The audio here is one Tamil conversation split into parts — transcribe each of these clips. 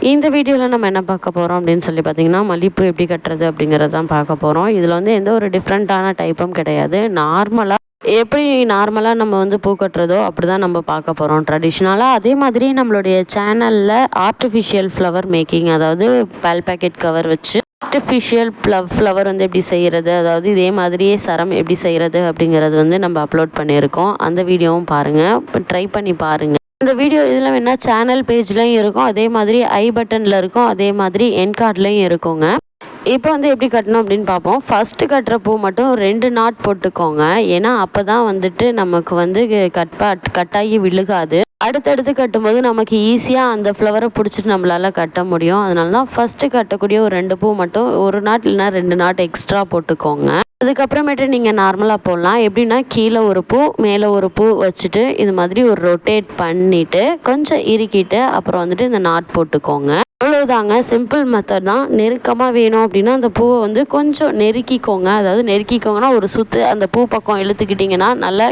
இந்த வீடியோவில் நம்ம என்ன பார்க்க போகிறோம் அப்படின்னு சொல்லி பார்த்தீங்கன்னா, மல்லிகைப்பூ எப்படி கட்டுறது அப்படிங்கிறது தான் பார்க்க போகிறோம். இதில் வந்து எந்த ஒரு டிஃப்ரெண்ட்டான டைப்பும் கிடையாது. நார்மலாக நம்ம வந்து பூ கட்டுறதோ அப்படி தான் நம்ம பார்க்க போகிறோம் ட்ரெடிஷ்னலாக. அதே மாதிரி நம்மளுடைய சேனலில் ஆர்டிஃபிஷியல் ஃப்ளவர் மேக்கிங், அதாவது பால் பேக்கெட் கவர் வச்சு ஆர்டிஃபிஷியல் ஃப்ளவர் வந்து எப்படி செய்கிறது, அதாவது இதே மாதிரியே சரம் எப்படி செய்கிறது அப்படிங்கிறது வந்து நம்ம அப்லோட் பண்ணியிருக்கோம். அந்த வீடியோவும் பாருங்கள், இப்போ ட்ரை பண்ணி பாருங்கள். இந்த வீடியோ இதில் வேணால் சேனல் பேஜ்லேயும் இருக்கும், அதே மாதிரி ஐ பட்டனில் இருக்கும், அதே மாதிரி என் கார்ட்லேயும் இருக்குங்க. இப்போ வந்து எப்படி கட்டணும் அப்படின்னு பார்ப்போம். ஃபஸ்ட்டு கட்டுற பூ மட்டும் 2 நாட் போட்டுக்கோங்க. ஏன்னா அப்போ தான் வந்துட்டு நமக்கு வந்து கட்டாகி விழுகாது. அடுத்தடுத்து கட்டும்போது நமக்கு ஈஸியாக அந்த ஃப்ளவரை பிடிச்சிட்டு நம்மளால் கட்ட முடியும். அதனால தான் ஃபஸ்ட்டு கட்டக்கூடிய ஒரு 2 பூ மட்டும் 1 நாட் இல்லைனா 2 நாட் எக்ஸ்ட்ரா போட்டுக்கோங்க. அதுக்கப்புறமேட்டு நீங்கள் நார்மலாக போடலாம். எப்படின்னா கீழே ஒரு பூ மேலே ஒரு பூ வச்சுட்டு இது மாதிரி ஒரு ரொட்டேட் பண்ணிவிட்டு கொஞ்சம் இறுக்கிட்டு அப்புறம் வந்துட்டு இந்த நாட் போட்டுக்கோங்க. அவ்வளோதாங்க, சிம்பிள் மெத்தட் தான். நெருக்கமாக வேணும் அப்படின்னா அந்த பூவை வந்து கொஞ்சம் நெருக்கிக்கோங்க. அதாவது நெருக்கிக்கோங்கன்னா ஒரு சுற்று அந்த பூ பக்கம் இழுத்துக்கிட்டிங்கன்னா நல்லா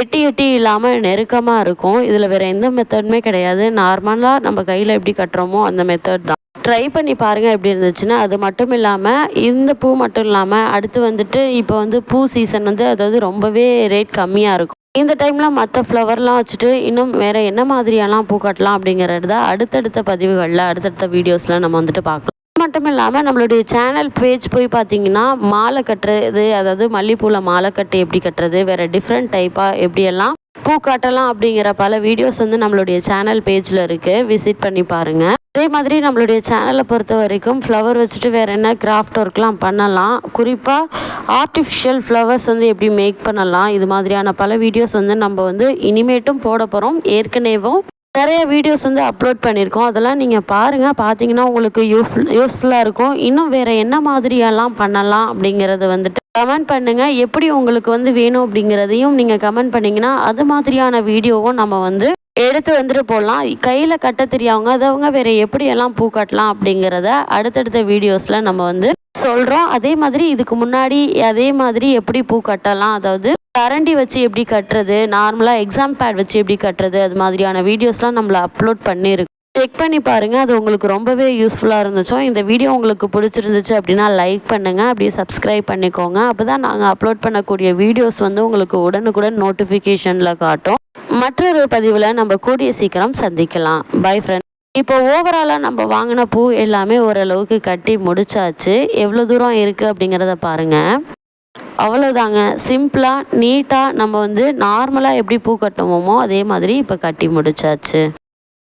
எட்டி இல்லாமல் நெருக்கமாக இருக்கும். இதில் வேறு எந்த மெத்தடுமே கிடையாது. நார்மலாக நம்ம கையில் எப்படி கட்டுறோமோ அந்த மெத்தட் தான். ட்ரை பண்ணி பாருங்கள் எப்படி இருந்துச்சுன்னா. அது மட்டும் இல்லாமல் இந்த பூ மட்டும் இல்லாமல் அடுத்து வந்துட்டு இப்போ வந்து பூ சீசன் வந்து அதாவது ரொம்பவே ரேட் கம்மியாக இருக்கும். இந்த டைமில் மற்ற ஃப்ளவர்லாம் வச்சுட்டு இன்னும் வேறு என்ன மாதிரியெல்லாம் பூ கட்டலாம் அப்படிங்கிறது தான் அடுத்தடுத்த பதிவுகளில் அடுத்தடுத்த வீடியோஸில் நம்ம வந்துட்டு பார்க்கலாம். மட்டும் இல்லாமல் நம்மளுடைய சேனல் பேஜ் போய் பார்த்தீங்கன்னா மாலை கட்டுறது, அதாவது மல்லிகைப்பூவில் மாலை கட்டு எப்படி கட்டுறது, வேறு டிஃப்ரெண்ட் டைப்பாக எப்படியெல்லாம் பூ காட்டலாம் அப்படிங்கிற பல வீடியோஸ் வந்து நம்மளுடைய சேனல் பேஜில் இருக்குது, விசிட் பண்ணி பாருங்கள். அதே மாதிரி நம்மளுடைய சேனலை பொறுத்த வரைக்கும் ஃப்ளவர் வச்சுட்டு வேறு என்ன கிராஃப்ட் ஒர்க்லாம் பண்ணலாம். குறிப்பாக ஆர்டிஃபிஷியல் ஃப்ளவர்ஸ் வந்து எப்படி மேக் பண்ணலாம், இது மாதிரியான பல வீடியோஸ் வந்து நம்ம வந்து இனிமேட்டும் போட போகிறோம். ஏற்கனவேவும் நிறைய வீடியோஸ் வந்து அப்லோட் பண்ணியிருக்கோம். அதெல்லாம் நீங்கள் பாருங்கள். பார்த்தீங்கன்னா உங்களுக்கு யூஸ்ஃபுல்லாக இருக்கும். இன்னும் வேறு என்ன மாதிரியெல்லாம் பண்ணலாம் அப்படிங்கிறது வந்துட்டு கமெண்ட் பண்ணுங்கள். எப்படி உங்களுக்கு வந்து வேணும் அப்படிங்கிறதையும் நீங்கள் கமெண்ட் பண்ணிங்கன்னா அது மாதிரியான வீடியோவும் நம்ம வந்து எடுத்து வந்துட்டு போடலாம். கையில் கட்ட தெரியாதவங்க அதவங்க வேறு எப்படியெல்லாம் பூ கட்டலாம் அப்படிங்கிறத அடுத்தடுத்த வீடியோஸில் நம்ம வந்து சொல்கிறோம். அதே மாதிரி இதுக்கு முன்னாடி அதே மாதிரி எப்படி பூ கட்டலாம், அதாவது கரண்டி வச்சு எப்படி கட்டுறது, நார்மலாக எக்ஸாம் பேட் வச்சு எப்படி கட்டுறது, அது மாதிரியான வீடியோஸ்லாம் நம்மளை அப்லோட் பண்ணியிருக்கு. செக் பண்ணி பாருங்கள். அது உங்களுக்கு ரொம்பவே யூஸ்ஃபுல்லாக இருந்துச்சோ. இந்த வீடியோ உங்களுக்கு பிடிச்சிருந்துச்சு அப்படின்னா லைக் பண்ணுங்கள், அப்படியே சப்ஸ்கிரைப் பண்ணிக்கோங்க. அப்போ தான் நாங்கள் அப்லோட் பண்ணக்கூடிய வீடியோஸ் வந்து உங்களுக்கு உடனுக்குடன் நோட்டிஃபிகேஷனில் காட்டும். மற்றொரு பதிவில் நம்ம கூடிய சீக்கிரம் சந்திக்கலாம். By friend. இப்போ ஓவராலாக நம்ம வாங்கின பூ எல்லாமே ஓரளவுக்கு கட்டி முடிச்சாச்சு. எவ்வளோ தூரம் இருக்குது அப்படிங்கிறத பாருங்கள். அவ்வளோதாங்க, சிம்பிளாக நீட்டாக நம்ம வந்து நார்மலாக எப்படி பூ கட்டுவோமோ அதே மாதிரி இப்போ கட்டி முடிச்சாச்சு.